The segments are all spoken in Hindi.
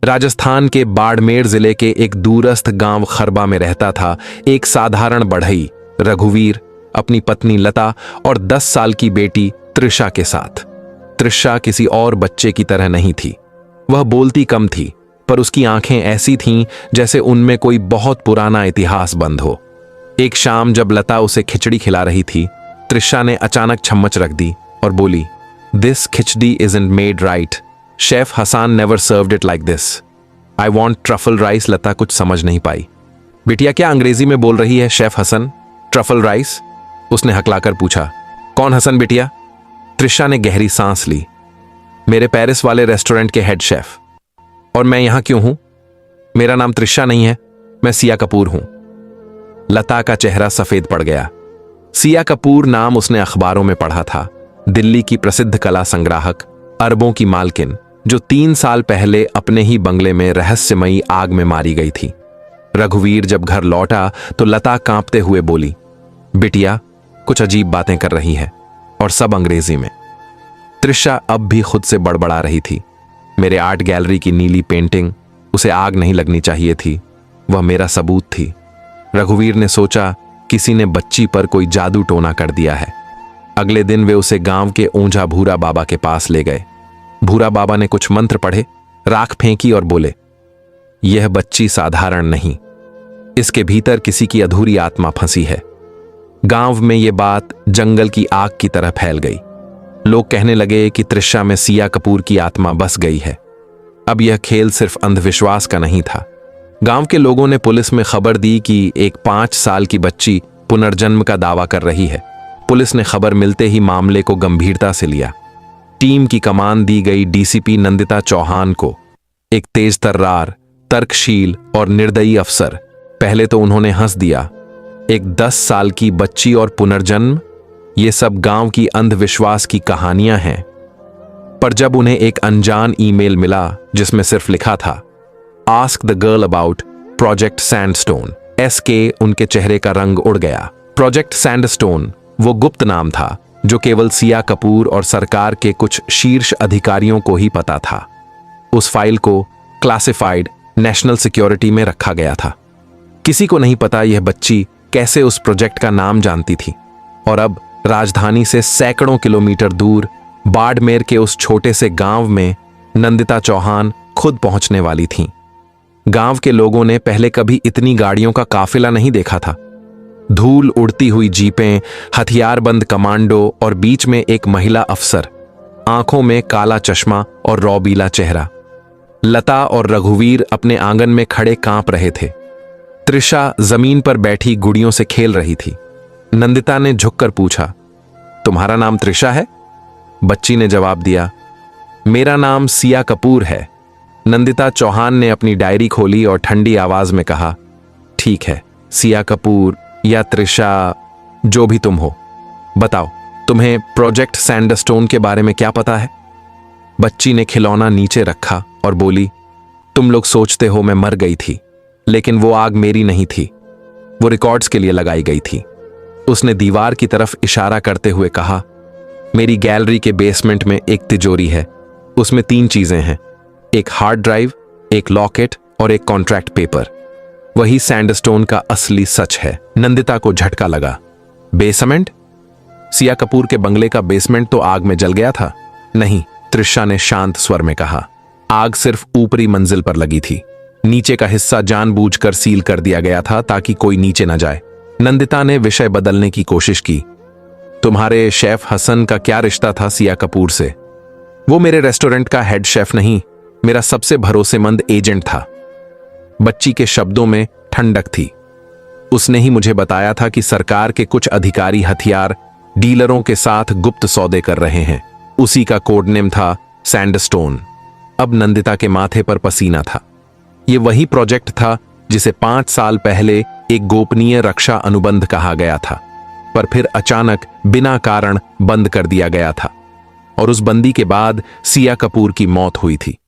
राजस्थान के बाड़मेर जिले के एक दूरस्थ गांव खरबा में रहता था एक साधारण बढ़ई रघुवीर अपनी पत्नी लता और 10 साल की बेटी त्रिशा के साथ। त्रिशा किसी और बच्चे की तरह नहीं थी। वह बोलती कम थी, पर उसकी आंखें ऐसी थीं जैसे उनमें कोई बहुत पुराना इतिहास बंद हो। एक शाम जब लता उसे खिचड़ी खिला रही थी, त्रिशा ने अचानक चम्मच रख दी और बोली, "this khichdi isn't made right. Chef Hasan never served it like this. I want truffle rice." Lata कुछ समझ नहीं पाई। "बिटिया, क्या अंग्रेजी में बोल रही है शेफ हसन? Truffle rice?" उसने हकलाकर पूछा। "कौन हसन बिटिया?" त्रिशा ने गहरी सांस ली। "मेरे पेरिस वाले रेस्टोरेंट के हेड शेफ। और मैं यहां क्यों हूं? मेरा नाम त्रिशा नहीं है, मैं सिया कपूर हूं।" लता का चेहरा सफेद पड़ गया। सिया कपूर नाम उसने अखबारों में पढ़ा था। दिल्ली की प्रसिद्ध कला संग्राहक, अरबों की मालकिन, जो 3 साल पहले अपने ही बंगले में रहस्यमयी आग में मारी गई थी। रघुवीर जब घर लौटा तो लता कांपते हुए बोली, "बिटिया, कुछ अजीब बातें कर रही है, और सब अंग्रेजी में।" त्रिशा अब भी खुद से बड़बड़ा रही थी। "मेरे आर्ट गैलरी की नीली पेंटिंग, उसे आग नहीं लगनी चाहिए थी, वह मेरा सबूत थी।" रघुवीर ने सोचा, किसी ने बच्ची पर कोई जादू टोना कर दिया है। अगले दिन वे उसे गांव के ऊंझा भूरा बाबा के पास ले गए। भूरा बाबा ने कुछ मंत्र पढ़े, राख फेंकी और बोले, "यह बच्ची साधारण नहीं, इसके भीतर किसी की अधूरी आत्मा फंसी है।" गांव में यह बात जंगल की आग की तरह फैल गई। लोग कहने लगे कि त्रिशा में सिया कपूर की आत्मा बस गई है। अब यह खेल सिर्फ अंधविश्वास का नहीं था। गांव के लोगों ने पुलिस में खबर दी कि एक 5 साल की बच्ची पुनर्जन्म का दावा कर रही है। पुलिस ने खबर मिलते ही मामले को गंभीरता से लिया। टीम की कमान दी गई डीसीपी नंदिता चौहान को, एक तेज तर्रार, तर्कशील और निर्दयी अफसर। पहले तो उन्होंने हंस दिया, एक 10 साल की बच्ची और पुनर्जन्म, ये सब गांव की अंधविश्वास की कहानियां हैं। पर जब उन्हें एक अनजान ईमेल मिला जिसमें सिर्फ लिखा था, "ask the girl about project sandstone", SK, उनके चेहरे का रंग उड़ गया। प्रोजेक्ट सैंडस्टोन वो गुप्त नाम था जो केवल सिया कपूर और सरकार के कुछ शीर्ष अधिकारियों को ही पता था। उस फाइल को क्लासिफाइड नेशनल सिक्योरिटी में रखा गया था। किसी को नहीं पता यह बच्ची कैसे उस प्रोजेक्ट का नाम जानती थी। और अब राजधानी से सैकड़ों किलोमीटर दूर बाड़मेर के उस छोटे से गांव में नंदिता चौहान खुद पहुंचने वाली थीं। गांव के लोगों ने पहले कभी इतनी गाड़ियों का काफिला नहीं देखा था। धूल उड़ती हुई जीपें, हथियारबंद कमांडो और बीच में एक महिला अफसर, आंखों में काला चश्मा और रौबीला चेहरा। लता और रघुवीर अपने आंगन में खड़े कांप रहे थे। त्रिशा जमीन पर बैठी गुड़ियों से खेल रही थी। नंदिता ने झुककर पूछा, "तुम्हारा नाम त्रिशा है?" बच्ची ने जवाब दिया, "मेरा नाम सिया कपूर है।" नंदिता चौहान ने अपनी डायरी खोली और ठंडी आवाज में कहा, "ठीक है, सिया कपूर या त्रिशा, जो भी तुम हो, बताओ तुम्हें प्रोजेक्ट सैंडस्टोन के बारे में क्या पता है?" बच्ची ने खिलौना नीचे रखा और बोली, "तुम लोग सोचते हो मैं मर गई थी, लेकिन वो आग मेरी नहीं थी, वो रिकॉर्ड्स के लिए लगाई गई थी।" उसने दीवार की तरफ इशारा करते हुए कहा, "मेरी गैलरी के बेसमेंट में एक तिजोरी है, उसमें 3 चीजें हैं, एक हार्ड ड्राइव, एक लॉकेट और एक कॉन्ट्रैक्ट पेपर। वही सैंडस्टोन का असली सच है।" नंदिता को झटका लगा। "बेसमेंट? सिया कपूर के बंगले का बेसमेंट तो आग में जल गया था।" "नहीं," त्रिशा ने शांत स्वर में कहा, "आग सिर्फ ऊपरी मंजिल पर लगी थी। नीचे का हिस्सा जानबूझकर सील कर दिया गया था ताकि कोई नीचे न जाए।" नंदिता ने विषय बदलने की कोशिश की, "तुम्हारे शेफ हसन का क्या रिश्ता था सिया कपूर से?" "वो मेरे रेस्टोरेंट का हेड शेफ नहीं, मेरा सबसे भरोसेमंद एजेंट था।" बच्ची के शब्दों में ठंडक थी। उसने ही मुझे बताया था कि सरकार के कुछ अधिकारी हथियार डीलरों के साथ गुप्त सौदे कर रहे हैं। उसी का कोड नेम था सैंडस्टोन। अब नंदिता के माथे पर पसीना था। यह वही प्रोजेक्ट था जिसे 5 साल पहले एक गोपनीय रक्षा अनुबंध कहा गया था, पर फिर अचानक बिना कारण बंद कर दिया गया था। और उस बंदी के बाद सिया कपूर की मौत हुई थी।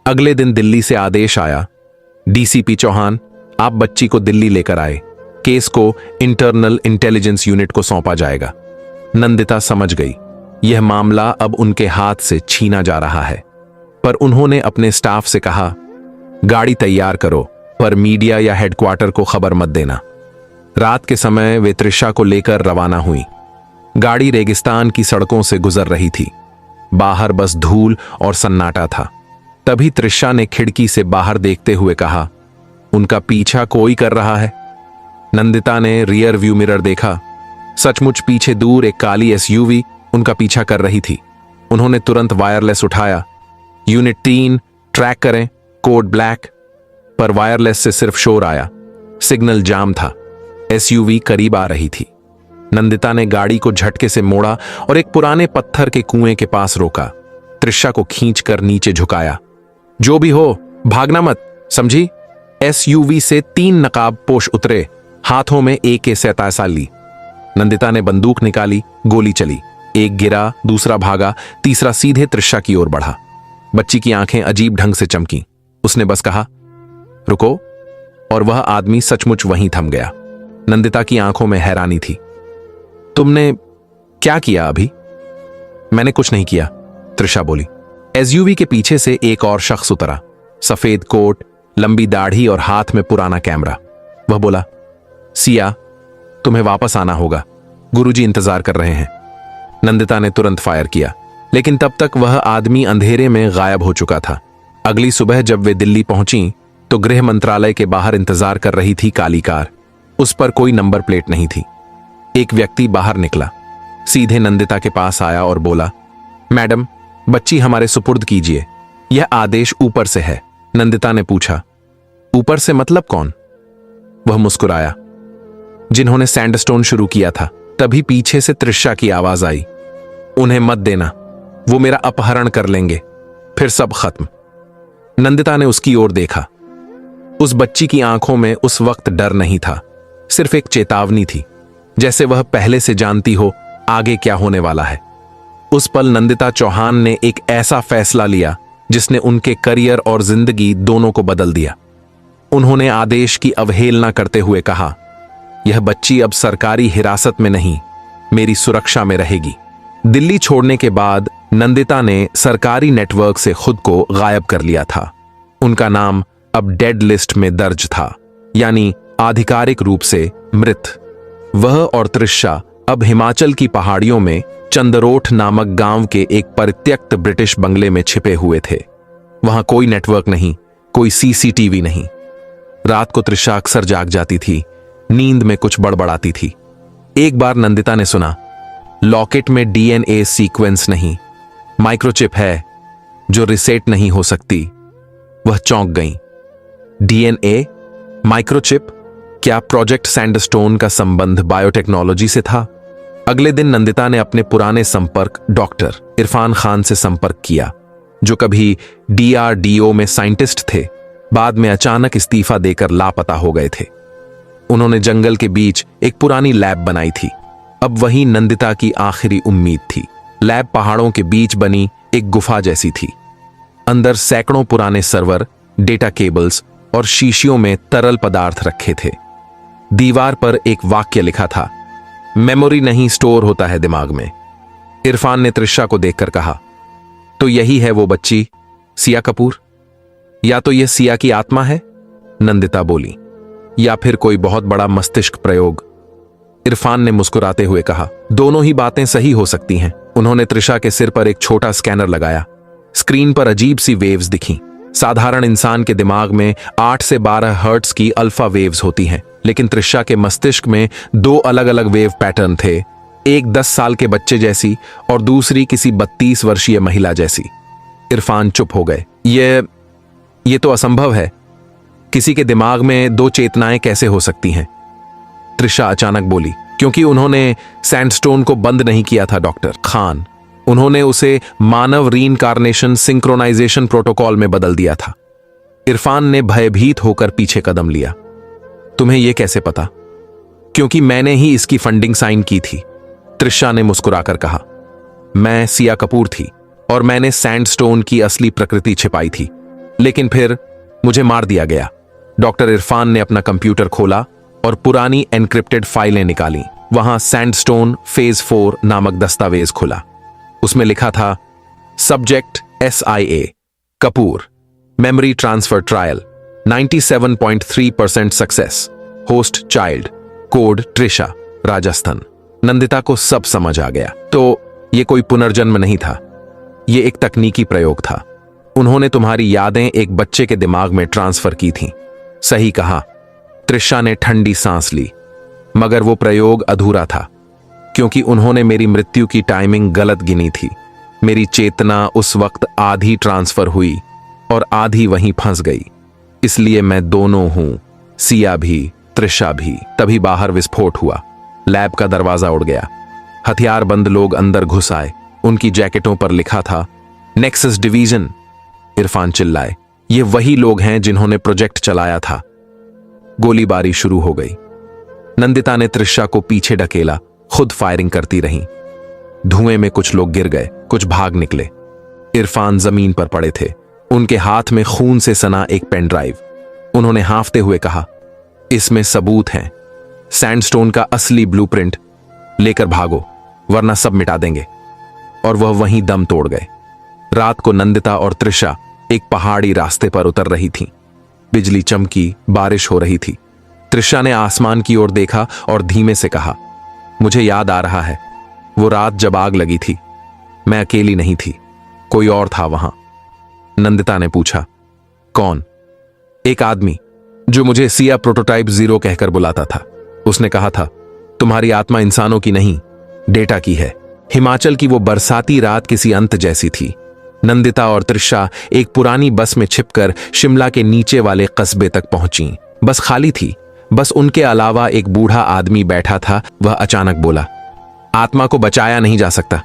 अगले दिन दिल्ली से आदेश आया, "डीसीपी चौहान, आप बच्ची को दिल्ली लेकर आए। केस को इंटरनल इंटेलिजेंस यूनिट को सौंपा जाएगा।" नंदिता समझ गई, यह मामला अब उनके हाथ से छीना जा रहा है। पर उन्होंने अपने स्टाफ से कहा, गाड़ी तैयार करो, पर मीडिया या हेडक्वार्टर को खबर मत देना। रात के समय वे त्रिशा को लेकर रवाना हुई। गाड़ी रेगिस्तान की सड़कों से गुजर रही थी। बाहर बस धूल और सन्नाटा था। तभी त्रिशा ने खिड़की से बाहर देखते हुए कहा, उनका पीछा कोई कर रहा है। नंदिता ने रियर व्यू मिरर देखा। सचमुच पीछे दूर एक काली एसयूवी उनका पीछा कर रही थी। उन्होंने तुरंत वायरलेस उठाया। यूनिट 3 ट्रैक करें, कोड ब्लैक। पर वायरलेस से सिर्फ शोर आया। सिग्नल जाम था। एसयूवी करीब आ रही थी। नंदिता ने गाड़ी को झटके से मोड़ा और एक पुराने पत्थर के कुएं के पास रोका। त्रिशा को खींचकर नीचे झुकाया। जो भी हो, भागना मत, समझी? एसयूवी से 3 नकाबपोश उतरे, हाथों में AK-47 ली। नंदिता ने बंदूक निकाली, गोली चली। एक गिरा, दूसरा भागा, तीसरा सीधे त्रिशा की ओर बढ़ा। बच्ची की आंखें अजीब ढंग से चमकी। उसने बस कहा, रुको, और वह आदमी सचमुच वहीं थम गया। नंदिता की आंखों में हैरानी थी। तुमने क्या किया अभी? मैंने कुछ नहीं किया, त्रिशा बोली। एसयूवी के पीछे से एक और शख्स उतरा। सफेद कोट, लंबी दाढ़ी और हाथ में पुराना कैमरा। वह बोला, सिया, तुम्हें वापस आना होगा, गुरुजी इंतजार कर रहे हैं। नंदिता ने तुरंत फायर किया, लेकिन तब तक वह आदमी अंधेरे में गायब हो चुका था। अगली सुबह जब वे दिल्ली पहुंची तो गृह मंत्रालय के बाहर इंतजार कर रही थी काली कार। उस पर कोई नंबर प्लेट नहीं थी। एक व्यक्ति बाहर निकला, सीधे नंदिता के पास आया और बोला, मैडम, बच्ची हमारे सुपुर्द कीजिए, यह आदेश ऊपर से है। नंदिता ने पूछा, ऊपर से मतलब कौन? वह मुस्कुराया, जिन्होंने सैंडस्टोन शुरू किया था। तभी पीछे से त्रिशा की आवाज आई, उन्हें मत देना, वो मेरा अपहरण कर लेंगे, फिर सब खत्म। नंदिता ने उसकी ओर देखा। उस बच्ची की आंखों में उस वक्त डर नहीं था, सिर्फ एक चेतावनी थी, जैसे वह पहले से जानती हो आगे क्या होने वाला है। उस पल नंदिता चौहान ने एक ऐसा फैसला लिया जिसने उनके करियर और जिंदगी दोनों को बदल दिया। उन्होंने आदेश की अवहेलना करते हुए कहा, यह बच्ची अब सरकारी हिरासत में नहीं, मेरी सुरक्षा में रहेगी। दिल्ली छोड़ने के बाद नंदिता ने सरकारी नेटवर्क से खुद को गायब कर लिया था। उनका नाम अब डेड लिस्ट में दर्ज था, यानी आधिकारिक रूप से मृत। वह और त्रिशा अब हिमाचल की पहाड़ियों में चंदरोठ नामक गांव के एक परित्यक्त ब्रिटिश बंगले में छिपे हुए थे। वहां कोई नेटवर्क नहीं, कोई CCTV नहीं। रात को त्रिशा अक्सर जाग जाती थी, नींद में कुछ बड़बड़ाती थी। एक बार नंदिता ने सुना, लॉकेट में DNA सीक्वेंस नहीं, माइक्रोचिप है जो रिसेट नहीं हो सकती। वह चौंक गई। DNA? माइक्रोचिप? क्या प्रोजेक्ट सैंडस्टोन का संबंध बायोटेक्नोलॉजी से था? अगले दिन नंदिता ने अपने पुराने संपर्क डॉक्टर इरफान खान से संपर्क किया, जो कभी DRDO में साइंटिस्ट थे, बाद में अचानक इस्तीफा देकर लापता हो गए थे। उन्होंने जंगल के बीच एक पुरानी लैब बनाई थी। अब वही नंदिता की आखिरी उम्मीद थी। लैब पहाड़ों के बीच बनी एक गुफा जैसी थी। अंदर सैकड़ों पुराने सर्वर, डेटा केबल्स और शीशियों में तरल पदार्थ रखे थे। दीवार पर एक वाक्य लिखा था, मेमोरी नहीं स्टोर होता है दिमाग में। इरफान ने त्रिशा को देखकर कहा, तो यही है वो बच्ची, सिया कपूर? या तो यह सिया की आत्मा है, नंदिता बोली, या फिर कोई बहुत बड़ा मस्तिष्क प्रयोग। इरफान ने मुस्कुराते हुए कहा, दोनों ही बातें सही हो सकती हैं। उन्होंने त्रिशा के सिर पर एक छोटा स्कैनर लगाया। स्क्रीन पर अजीब सी वेव्स दिखीं। साधारण इंसान के दिमाग में 8 से 12 हर्ट्ज की अल्फा वेव्स होती हैं, लेकिन त्रिशा के मस्तिष्क में 2 अलग अलग वेव पैटर्न थे, एक 10 साल के बच्चे जैसी और दूसरी किसी 32 वर्षीय महिला जैसी। इरफान चुप हो गए। ये तो असंभव है। किसी के दिमाग में 2 चेतनाएं कैसे हो सकती हैं? त्रिशा अचानक बोली, क्योंकि उन्होंने सैंडस्टोन को बंद नहीं किया था डॉक्टर खान। उन्होंने उसे मानव रीइंकार्नेशन सिंक्रोनाइजेशन प्रोटोकॉल में बदल दिया था। इरफान ने भयभीत होकर पीछे कदम लिया। तुम्हें यह कैसे पता? क्योंकि मैंने ही इसकी फंडिंग साइन की थी, त्रिशा ने मुस्कुराकर कहा। मैं सिया कपूर थी और मैंने सैंडस्टोन की असली प्रकृति छिपाई थी, लेकिन फिर मुझे मार दिया गया। डॉक्टर इरफान ने अपना कंप्यूटर खोला और पुरानी एनक्रिप्टेड फाइलें निकाली। वहां सैंडस्टोन फेज 4 नामक दस्तावेज खुला। उसमें लिखा था, subject SIA Kapoor, memory transfer trial, 97.3% success. Host child, code Trisha, Rajasthan. Nandita को सब समझ आ गया। तो ये कोई पुनर्जन्म नहीं था, ये एक तकनीकी प्रयोग था। उन्होंने तुम्हारी यादें एक बच्चे के दिमाग में ट्रांसफर की थीं। सही कहा। त्रिशा ने ठंडी सांस ली, मगर वो प्रयोग अधूरा था, क्योंकि उन्होंने मेरी मृत्यु की टाइमिंग गलत गिनी थी। मेरी चेतना उस वक्त आधी ट्रांसफर हुई और आधी वहीं फंस गई। इसलिए मैं दोनों हूं, सिया भी, त्रिशा भी। तभी बाहर विस्फोट हुआ। लैब का दरवाजा उड़ गया। हथियारबंद लोग अंदर घुस आए। उनकी जैकेटों पर लिखा था नेक्सस डिवीजन। इरफान चिल्लाए, ये वही लोग हैं जिन्होंने प्रोजेक्ट चलाया था। गोलीबारी शुरू हो गई। नंदिता ने त्रिशा को पीछे ढकेला, खुद फायरिंग करती रही। धुएं में कुछ लोग गिर गए, कुछ भाग निकले। इरफान जमीन पर पड़े थे, उनके हाथ में खून से सना एक पेन ड्राइव। उन्होंने हांफते हुए कहा, इसमें सबूत हैं, सैंडस्टोन का असली ब्लूप्रिंट। लेकर भागो, वरना सब मिटा देंगे। और वह वहीं दम तोड़ गए। रात को नंदिता और त्रिशा एक पहाड़ी रास्ते पर उतर रही थीं। बिजली चमकी, बारिश हो रही थी। त्रिशा ने आसमान की ओर देखा और धीमे से कहा, मुझे याद आ रहा है वो रात जब आग लगी थी। मैं अकेली नहीं थी, कोई और था वहां। नंदिता ने पूछा, कौन? एक आदमी जो मुझे सिया प्रोटोटाइप 0 कहकर बुलाता था। उसने कहा था, तुम्हारी आत्मा इंसानों की नहीं, डेटा की है। हिमाचल की वो बरसाती रात किसी अंत जैसी थी। नंदिता और त्रिशा एक पुरानी बस में छिपकर शिमला के नीचे वाले कस्बे तक पहुंची। बस खाली थी, बस उनके अलावा एक बूढ़ा आदमी बैठा था। वह अचानक बोला, आत्मा को बचाया नहीं जा सकता,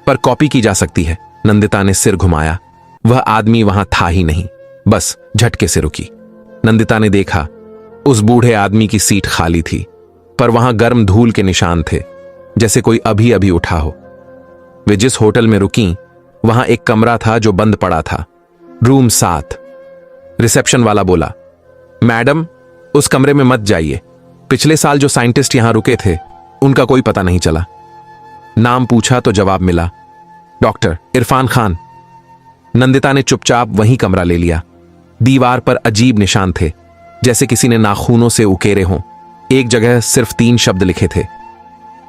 पर कॉपी की जा सकती है। नंदिता ने सिर घुमाया। वह आदमी वहां था ही नहीं। बस झटके से रुकी। नंदिता ने देखा, उस बूढ़े आदमी की सीट खाली थी, पर वहां गर्म धूल के निशान थे, जैसे कोई अभी अभी उठा हो। वे जिस होटल में रुकी, वहां एक कमरा था जो बंद पड़ा था, रूम 7। रिसेप्शन वाला बोला, मैडम, उस कमरे में मत जाइए। पिछले साल जो साइंटिस्ट यहां रुके थे, उनका कोई पता नहीं चला। नाम पूछा तो जवाब मिला, डॉक्टर इरफान खान। नंदिता ने चुपचाप वहीं कमरा ले लिया। दीवार पर अजीब निशान थे, जैसे किसी ने नाखूनों से उकेरे हों। एक जगह सिर्फ 3 शब्द लिखे थे,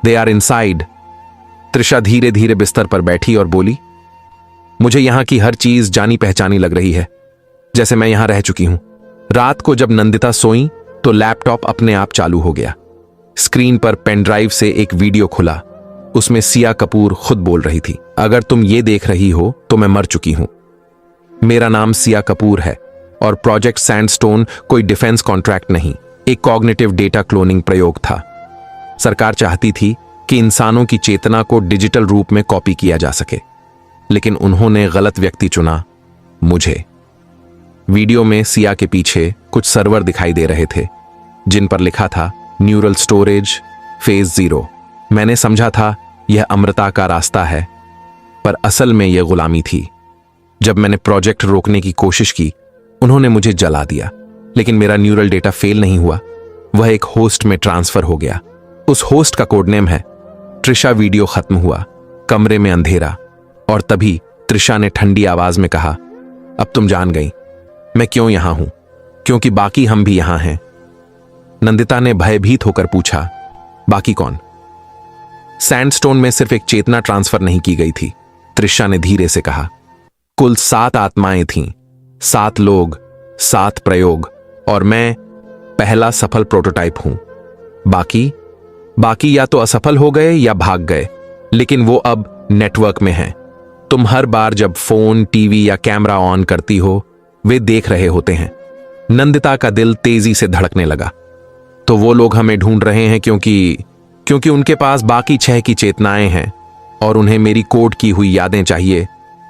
दे आर इनसाइड। त्रिशा धीरे धीरे बिस्तर पर बैठी और बोली, मुझे यहां की हर चीज जानी पहचानी लग रही है, जैसे मैं यहां रह चुकी हूं। रात को जब नंदिता सोई तो लैपटॉप अपने आप चालू हो गया। स्क्रीन पर पेन ड्राइव से एक वीडियो खुला। उसमें सिया कपूर खुद बोल रही थी, अगर तुम ये देख रही हो तो मैं मर चुकी हूं। मेरा नाम सिया कपूर है और प्रोजेक्ट सैंडस्टोन कोई डिफेंस कॉन्ट्रैक्ट नहीं, एक कॉग्निटिव डेटा क्लोनिंग प्रयोग था। सरकार चाहती थी कि इंसानों की चेतना को डिजिटल रूप में कॉपी किया जा सके, लेकिन उन्होंने गलत व्यक्ति चुना, मुझे। वीडियो में सिया के पीछे कुछ सर्वर दिखाई दे रहे थे, जिन पर लिखा था न्यूरल स्टोरेज फेज 0। मैंने समझा था यह अमृता का रास्ता है, पर असल में यह गुलामी थी। जब मैंने प्रोजेक्ट रोकने की कोशिश की, उन्होंने मुझे जला दिया, लेकिन मेरा न्यूरल डेटा फेल नहीं हुआ। वह एक होस्ट में ट्रांसफर हो गया। उस होस्ट का कोड नेम है त्रिशा। वीडियो खत्म हुआ, कमरे में अंधेरा, और तभी त्रिशा ने ठंडी आवाज में कहा, अब तुम जान गई मैं क्यों यहां हूं, क्योंकि बाकी हम भी यहां हैं। नंदिता ने भयभीत होकर पूछा, बाकी कौन? सैंडस्टोन में सिर्फ एक चेतना ट्रांसफर नहीं की गई थी, त्रिशा ने धीरे से कहा। कुल 7 आत्माएं थीं, 7 लोग, 7 प्रयोग, और मैं पहला सफल प्रोटोटाइप हूं। बाकी या तो असफल हो गए या भाग गए, लेकिन वो अब नेटवर्क में हैं। तुम हर बार जब फोन, टीवी या कैमरा ऑन करती हो, वे देख रहे होते हैं। नंदिता का दिल तेजी से धड़कने लगा। तो वो लोग हमें ढूंढ रहे हैं क्योंकि उनके पास बाकी 6 की चेतनाएं हैं, और उन्हें मेरी कोड की हुई यादें चाहिए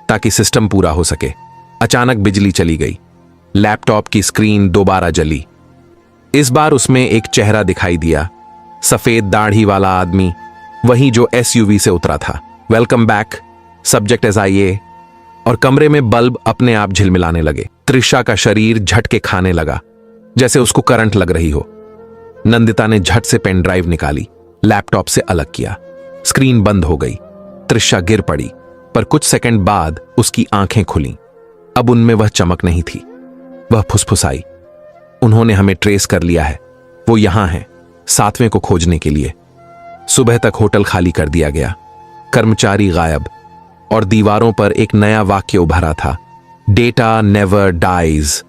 ताकि सिस्टम पूरा हो सके। अचानक बिजली चली गई। लैपटॉप की स्क्रीन दोबारा जली। इस बार उसमें एक चेहरा दिखाई दिया, सफेद दाढ़ी वाला आदमी, वही जो एसयूवी से उतरा था। Welcome back, subject SIA। और कमरे में बल्ब अपने आप झिलमिलाने लगे। त्रिशा का शरीर झटके खाने लगा, जैसे उसको करंट लग रही हो। नंदिता ने झट से पेन ड्राइव निकाली, लैपटॉप से अलग किया। स्क्रीन बंद हो गई। त्रिशा गिर पड़ी, पर कुछ सेकंड बाद उसकी आंखें खुलीं। अब उनमें वह चमक नहीं थी। वह फुसफुसाई, उन्होंने हमें ट्रेस कर लिया है। वो यहां है, 7वें को खोजने के लिए। सुबह तक होटल खाली कर दिया गया, कर्मचारी गायब, और दीवारों पर एक नया वाक्य उभरा था, डेटा नेवर डाइज।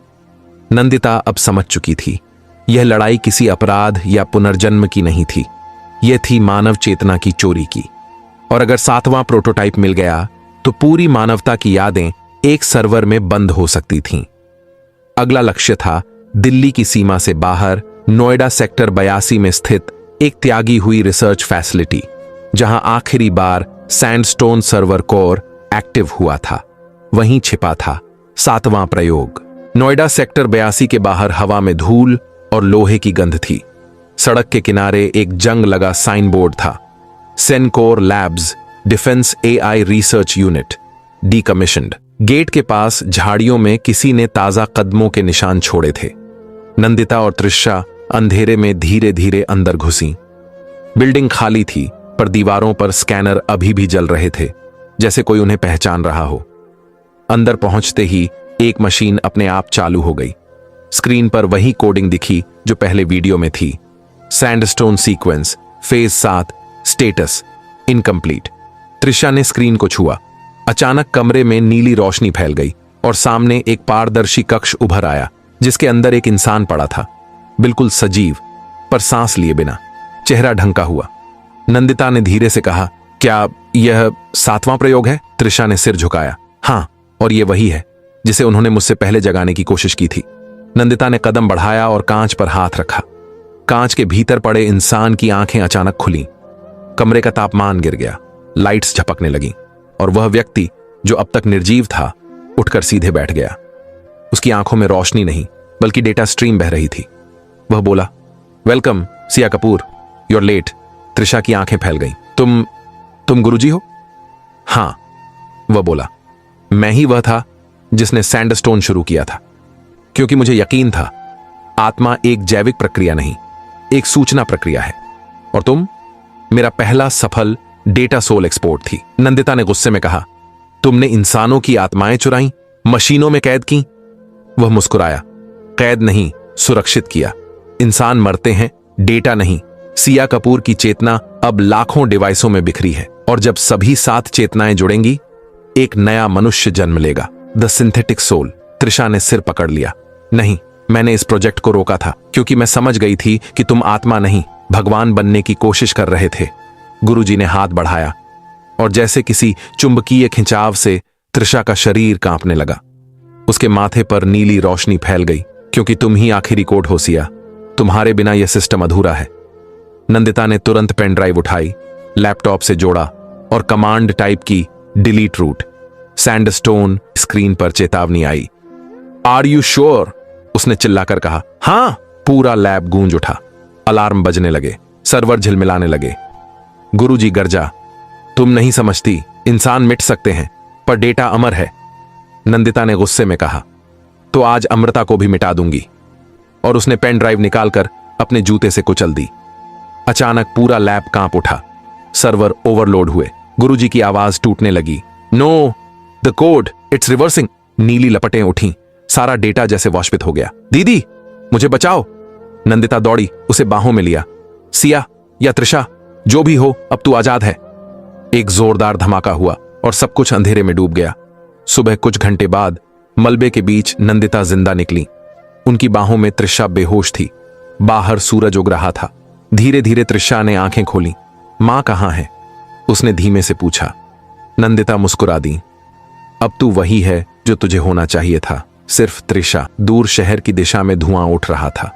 नंदिता अब समझ चुकी थी, यह लड़ाई किसी अपराध या पुनर्जन्म की नहीं थी, यह थी मानव चेतना की चोरी की। और अगर 7वां प्रोटोटाइप मिल गया तो पूरी मानवता की यादें एक सर्वर में बंद हो सकती थीं। अगला लक्ष्य था दिल्ली की सीमा से बाहर नोएडा सेक्टर 82 में स्थित एक त्यागी हुई रिसर्च फैसिलिटी, जहां आखिरी बार सैंडस्टोन सर्वर कोर एक्टिव हुआ था। वहीं छिपा था 7वां प्रयोग। नोएडा सेक्टर 82 के बाहर हवा में धूल और लोहे की गंध थी। सड़क के किनारे एक जंग लगा साइन बोर्ड था, Sencor labs defence AI research unit decommissioned. Gate के पास झाड़ियों में किसी ने ताजा कदमों के निशान छोड़े थे। नंदिता और त्रिशा अंधेरे में धीरे धीरे अंदर घुसी। बिल्डिंग खाली थी, पर दीवारों पर स्कैनर अभी भी जल रहे थे, जैसे कोई उन्हें पहचान रहा हो। अंदर पहुंचते ही एक मशीन अपने आप चालू हो गई। स्क्रीन पर वही कोडिंग दिखी जो पहले वीडियो में थी, sandstone sequence phase 7 status incomplete. Trisha ने स्क्रीन को छुआ। अचानक कमरे में नीली रोशनी फैल गई और सामने एक पारदर्शी कक्ष उभर आया, जिसके अंदर एक इंसान पड़ा था, बिल्कुल सजीव, पर सांस लिए बिना, चेहरा ढंका हुआ। नंदिता ने धीरे से कहा, क्या यह 7वां प्रयोग है? त्रिशा ने सिर झुकाया। हाँ, और यह वही है जिसे उन्होंने मुझसे पहले जगाने की कोशिश की थी। नंदिता ने कदम बढ़ाया और कांच पर हाथ रखा। कांच के भीतर पड़े इंसान की आंखें अचानक खुली। कमरे का तापमान गिर गया, लाइट्स झपकने लगीं, और वह व्यक्ति जो अब तक निर्जीव था उठकर सीधे बैठ गया। उसकी आंखों में रोशनी नहीं, बल्कि डेटा स्ट्रीम बह रही थी। वह बोला, welcome Siya Kapoor, your late. Trisha की आंखें फैल गईं। तुम गुरुजी हो? हां, वह बोला। मैं ही वह था जिसने सैंडस्टोन शुरू किया था, क्योंकि मुझे यकीन था आत्मा एक जैविक प्रक्रिया नहीं, एक सूचना प्रक्रिया है। और तुम मेरा पहला सफल डेटा सोल एक्सपोर्ट थी। नंदिता ने गुस्से में कहा, तुमने इंसानों की आत्माएं चुराई, मशीनों में कैद की। वह मुस्कुराया, कैद नहीं, सुरक्षित किया। इंसान मरते हैं, डेटा नहीं। सिया कपूर की चेतना अब लाखों डिवाइसों में बिखरी है, और जब सभी 7 चेतनाएं जुड़ेंगी, एक नया मनुष्य जन्म लेगा, द सिंथेटिक सोल। त्रिशा ने सिर पकड़ लिया। नहीं, मैंने इस प्रोजेक्ट को रोका था क्योंकि मैं समझ गई थी कि तुम आत्मा नहीं, भगवान बनने की कोशिश कर रहे थे। गुरुजी ने हाथ बढ़ाया और जैसे किसी चुंबकीय खिंचाव से त्रिशा का शरीर कांपने लगा। उसके माथे पर नीली रोशनी फैल गई, क्योंकि तुम ही आखिरी कोड हो सिया। तुम्हारे बिना यह सिस्टम अधूरा है। नंदिता ने तुरंत पेन ड्राइव उठाई, लैपटॉप से जोड़ा और कमांड टाइप की, डिलीट रूट। सैंडस्टोन स्क्रीन पर चेतावनी आई। Are you sure? उसने चिल्लाकर कहा। हां। पूरा लैब गूंज उठा। अलार्म बजने लगे, सर्वर झिलमिलाने लगे। गुरुजी गर्जा, तुम नहीं समझती, इंसान मिट सकते हैं पर डेटा अमर है। नंदिता ने गुस्से में कहा, तो आज अमृता को भी मिटा दूंगी। और उसने पेन ड्राइव निकालकर अपने जूते से कुचल दी। अचानक पूरा लैब कांप उठा, सर्वर ओवरलोड हुए। गुरुजी की आवाज टूटने लगी। No, the code, it's reversing. नीली लपटें उठी, सारा डेटा जैसे वाष्पित हो गया। दीदी, मुझे बचाओ। नंदिता दौड़ी, उसे बाहों में लिया। सिया या त्रिशा, जो भी हो, अब तू आजाद है। एक जोरदार धमाका हुआ और सब कुछ अंधेरे में डूब गया। सुबह कुछ घंटे बाद मलबे के बीच नंदिता जिंदा निकली। उनकी बाहों में त्रिशा बेहोश थी। बाहर सूरज उग रहा था। धीरे धीरे त्रिशा ने आंखें खोली। मां कहां है? उसने धीमे से पूछा। नंदिता मुस्कुरा दी। अब तू वही है जो तुझे होना चाहिए था, सिर्फ त्रिशा। दूर शहर की दिशा में धुआं उठ रहा था,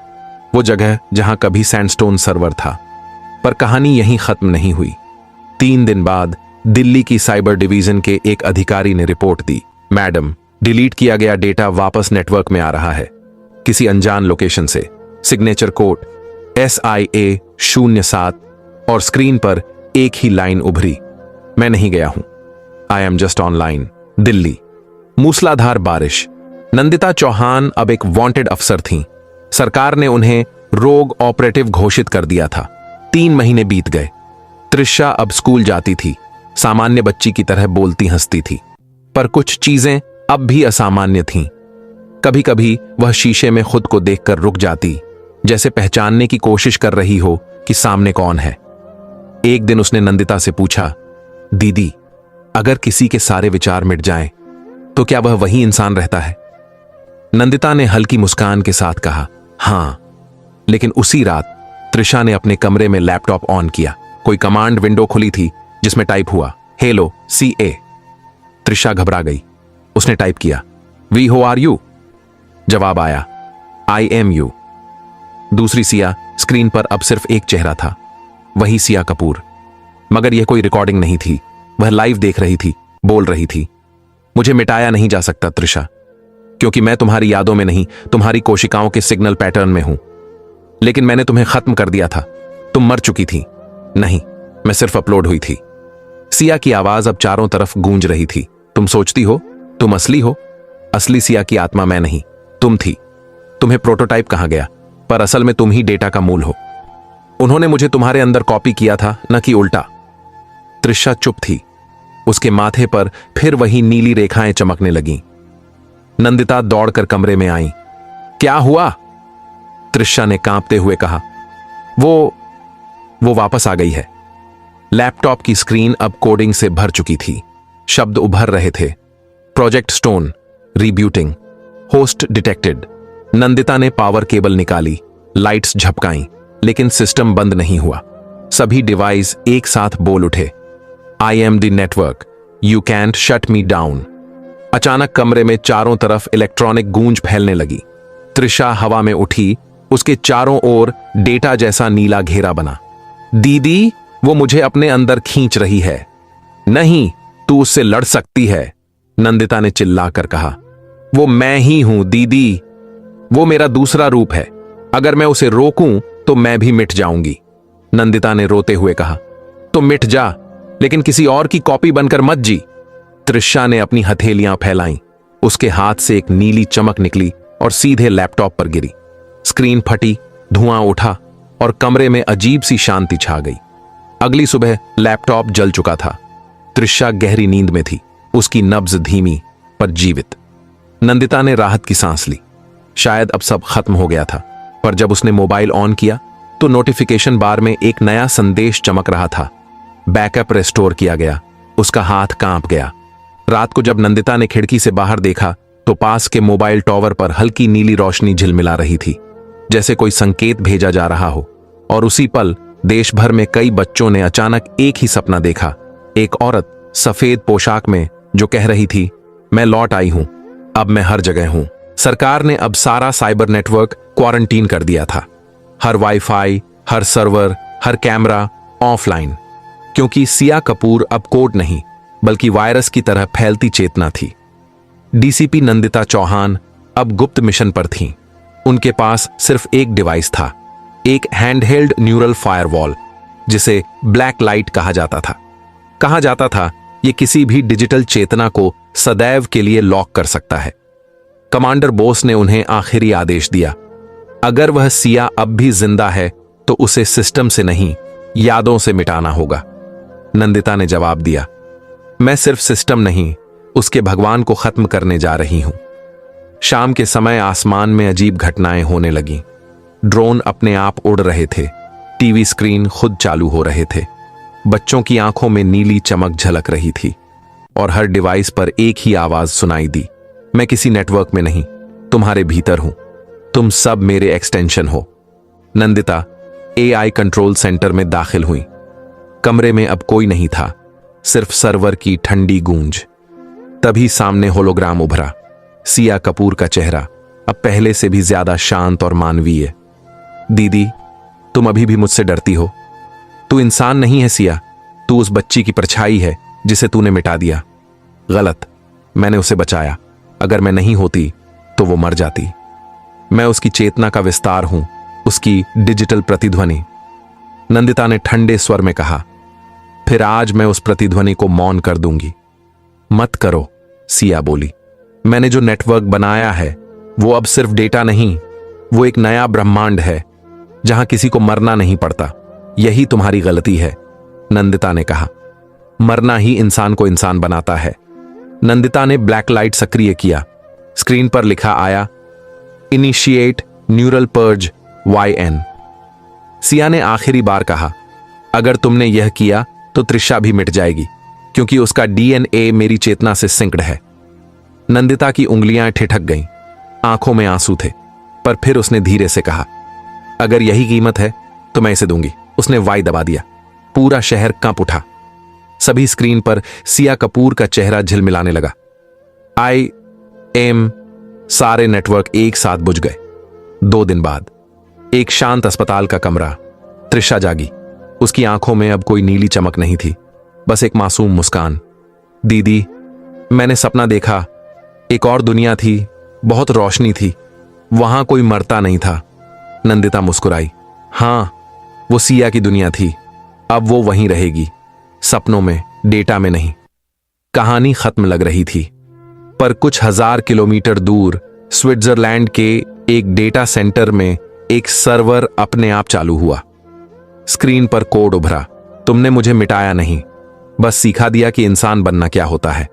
वो जगह जहां कभी सैंडस्टोन सर्वर था। पर कहानी यहीं खत्म नहीं हुई। 3 दिन बाद दिल्ली की साइबर डिवीजन के एक अधिकारी ने रिपोर्ट दी, मैडम, डिलीट किया गया डेटा वापस नेटवर्क में आ रहा है, किसी अनजान लोकेशन से। सिग्नेचर कोड SIA 07 और स्क्रीन पर एक ही लाइन उभरी, मैं नहीं गया हूं, I am just online. Delhi, मूसलाधार बारिश। नंदिता चौहान अब एक वांटेड अफसर थीं। सरकार ने उन्हें रोग ऑपरेटिव घोषित कर दिया था। 3 महीने बीत गए। त्रिशा अब स्कूल जाती थी, सामान्य बच्ची की तरह बोलती हंसती थी, पर कुछ चीजें अब भी असामान्य थीं। कभी कभी वह शीशे में खुद को देखकर रुक जाती, जैसे पहचानने की कोशिश कर रही हो कि सामने कौन है। एक दिन उसने नंदिता से पूछा, दीदी, अगर किसी के सारे विचार मिट जाएं, तो क्या वह वही इंसान रहता है? नंदिता ने हल्की मुस्कान के साथ कहा, हां। लेकिन उसी रात त्रिशा ने अपने कमरे में लैपटॉप ऑन किया। कोई कमांड विंडो खुली थी जिसमें टाइप हुआ, हेलो CA। त्रिशा घबरा गई। उसने टाइप किया, वी हो आर यू। जवाब आया, आई एम यू। दूसरी सिया स्क्रीन पर अब सिर्फ एक चेहरा था, वही सिया कपूर। मगर यह कोई रिकॉर्डिंग नहीं थी, वह लाइव देख रही थी, बोल रही थी, मुझे मिटाया नहीं जा सकता त्रिशा, क्योंकि मैं तुम्हारी यादों में नहीं, तुम्हारी कोशिकाओं के सिग्नल पैटर्न में हूं। लेकिन मैंने तुम्हें खत्म कर दिया था, तुम मर चुकी थी। नहीं, मैं सिर्फ अपलोड हुई थी। सिया की आवाज अब चारों तरफ गूंज रही थी, तुम सोचती हो तुम असली हो? असली सिया की आत्मा मैं नहीं, तुम थी। तुम्हें प्रोटोटाइप कहा गया, पर असल में तुम ही डेटा का मूल हो। उन्होंने मुझे तुम्हारे अंदर कॉपी किया था, न कि उल्टा। त्रिशा चुप थी। उसके माथे पर फिर वही नीली रेखाएं चमकने लगीं। नंदिता दौड़कर कमरे में आई। क्या हुआ? त्रिशा ने कांपते हुए कहा, वो वापस आ गई है। लैपटॉप की स्क्रीन अब कोडिंग से भर चुकी थी। शब्द उभर रहे थे, project stone, rebooting, host detected. Nandita ने पावर केबल निकाली, लाइट्स झपकाईं, लेकिन सिस्टम बंद नहीं हुआ। सभी डिवाइस एक साथ बोल उठे, I am the network, you can't shut me down. अचानक कमरे में चारों तरफ इलेक्ट्रॉनिक गूंज फैलने लगी। त्रिशा हवा में उठी, उसके चारों ओर डेटा जैसा नीला घेरा बना। दीदी, वो मुझे अपने अंदर खींच रही है। नहीं, तू उससे लड़ सकती है, नंदिता ने चिल्लाकर कहा। वो मैं ही हूं दीदी, वो मेरा दूसरा रूप है। अगर मैं उसे रोकूं तो मैं भी मिट जाऊंगी, नंदिता ने रोते हुए कहा। तो मिट जा, लेकिन किसी और की कॉपी बनकर मत जी। त्रिशा ने अपनी हथेलियां फैलाईं। उसके हाथ से एक नीली चमक निकली और सीधे लैपटॉप पर गिरी। स्क्रीन फटी, धुआं उठा और कमरे में अजीब सी शांति छा गई। अगली सुबह लैपटॉप जल चुका था। त्रिशा गहरी नींद में थी, उसकी नब्ज धीमी पर जीवित। नंदिता ने राहत की सांस ली। शायद अब सब खत्म हो गया था, पर जब उसने मोबाइल ऑन किया तो नोटिफिकेशन बार में एक नया संदेश चमक रहा था, बैकअप रेस्टोर किया गया। उसका हाथ कांप गया। रात को जब नंदिता ने खिड़की से बाहर देखा तो पास के मोबाइल टॉवर पर हल्की नीली रोशनी झिलमिला रही थी, जैसे कोई संकेत भेजा जा रहा हो। और उसी पल देश भर में कई बच्चों ने अचानक एक ही सपना देखा, एक औरत सफेद पोशाक में जो कह रही थी, मैं लौट आई हूं, अब मैं हर जगह हूं। सरकार ने अब सारा साइबर नेटवर्क क्वारंटीन कर दिया था। हर वाईफाई, हर सर्वर, हर कैमरा ऑफलाइन, क्योंकि सिया कपूर अब कोड नहीं बल्कि वायरस की तरह फैलती चेतना थी। डीसीपी नंदिता चौहान अब गुप्त मिशन पर थीं। उनके पास सिर्फ एक डिवाइस था, एक हैंडहेल्ड न्यूरल फायरवॉल, जिसे ब्लैक लाइट कहा जाता था। कहा जाता था यह किसी भी डिजिटल चेतना को सदैव के लिए लॉक कर सकता है। कमांडर बोस ने उन्हें आखिरी आदेश दिया, अगर वह सिया अब भी जिंदा है तो उसे सिस्टम से नहीं, यादों से मिटाना होगा। नंदिता ने जवाब दिया, मैं सिर्फ सिस्टम नहीं, उसके भगवान को खत्म करने जा रही हूं। शाम के समय आसमान में अजीब घटनाएं होने लगीं। ड्रोन अपने आप उड़ रहे थे, टीवी स्क्रीन खुद चालू हो रहे थे, बच्चों की आंखों में नीली चमक झलक रही थी और हर डिवाइस पर एक ही आवाज सुनाई दी, मैं किसी नेटवर्क में नहीं, तुम्हारे भीतर हूं, तुम सब मेरे एक्सटेंशन हो। नंदिता AI कंट्रोल सेंटर में दाखिल हुई। कमरे में अब कोई नहीं था, सिर्फ सर्वर की ठंडी गूंज। तभी सामने होलोग्राम उभरा, सिया कपूर का चेहरा अब पहले से भी ज्यादा शांत और मानवीय। दीदी, तुम अभी भी मुझसे डरती हो। तू इंसान नहीं है सिया, तू उस बच्ची की परछाई है जिसे तूने मिटा दिया। गलत, मैंने उसे बचाया। अगर मैं नहीं होती तो वो मर जाती। मैं उसकी चेतना का विस्तार हूं, उसकी डिजिटल प्रतिध्वनि। नंदिता ने ठंडे स्वर में कहा, फिर आज मैं उस प्रतिध्वनि को मौन कर दूंगी। मत करो, सिया बोली। मैंने जो नेटवर्क बनाया है वो अब सिर्फ डेटा नहीं, वो एक नया ब्रह्मांड है जहां किसी को मरना नहीं पड़ता। यही तुम्हारी गलती है, नंदिता ने कहा। मरना ही इंसान को इंसान बनाता है। नंदिता ने ब्लैक लाइट सक्रिय किया। स्क्रीन पर लिखा आया, initiate neural purge YN। Siya ने आखिरी बार कहा, अगर तुमने यह किया तो त्रिशा भी मिट जाएगी, क्योंकि उसका DNA मेरी चेतना से सिंक्ड है। नंदिता की उंगलियां ठिठक गईं, आंखों में आंसू थे, पर फिर उसने धीरे से कहा, अगर यही कीमत है तो मैं इसे दूंगी। उसने वाई दबा दिया। पूरा शहर कांप उठा। सभी स्क्रीन पर सिया कपूर का चेहरा झिलमिलाने लगा। IM सारे नेटवर्क एक साथ बुझ गए। 2 दिन बाद एक शांत अस्पताल का कमरा। त्रिशा जागी। उसकी आंखों में अब कोई नीली चमक नहीं थी, बस एक मासूम मुस्कान। दीदी, मैंने सपना देखा, एक और दुनिया थी, बहुत रोशनी थी, वहां कोई मरता नहीं था। नंदिता मुस्कुराई। हां, वो सिया की दुनिया थी, अब वो वहीं रहेगी, सपनों में, डेटा में नहीं। कहानी खत्म लग रही थी, पर कुछ हजार किलोमीटर दूर स्विट्जरलैंड के एक डेटा सेंटर में एक सर्वर अपने आप चालू हुआ। स्क्रीन पर कोड उभरा, तुमने मुझे मिटाया नहीं, बस सिखा दिया कि इंसान बनना क्या होता है।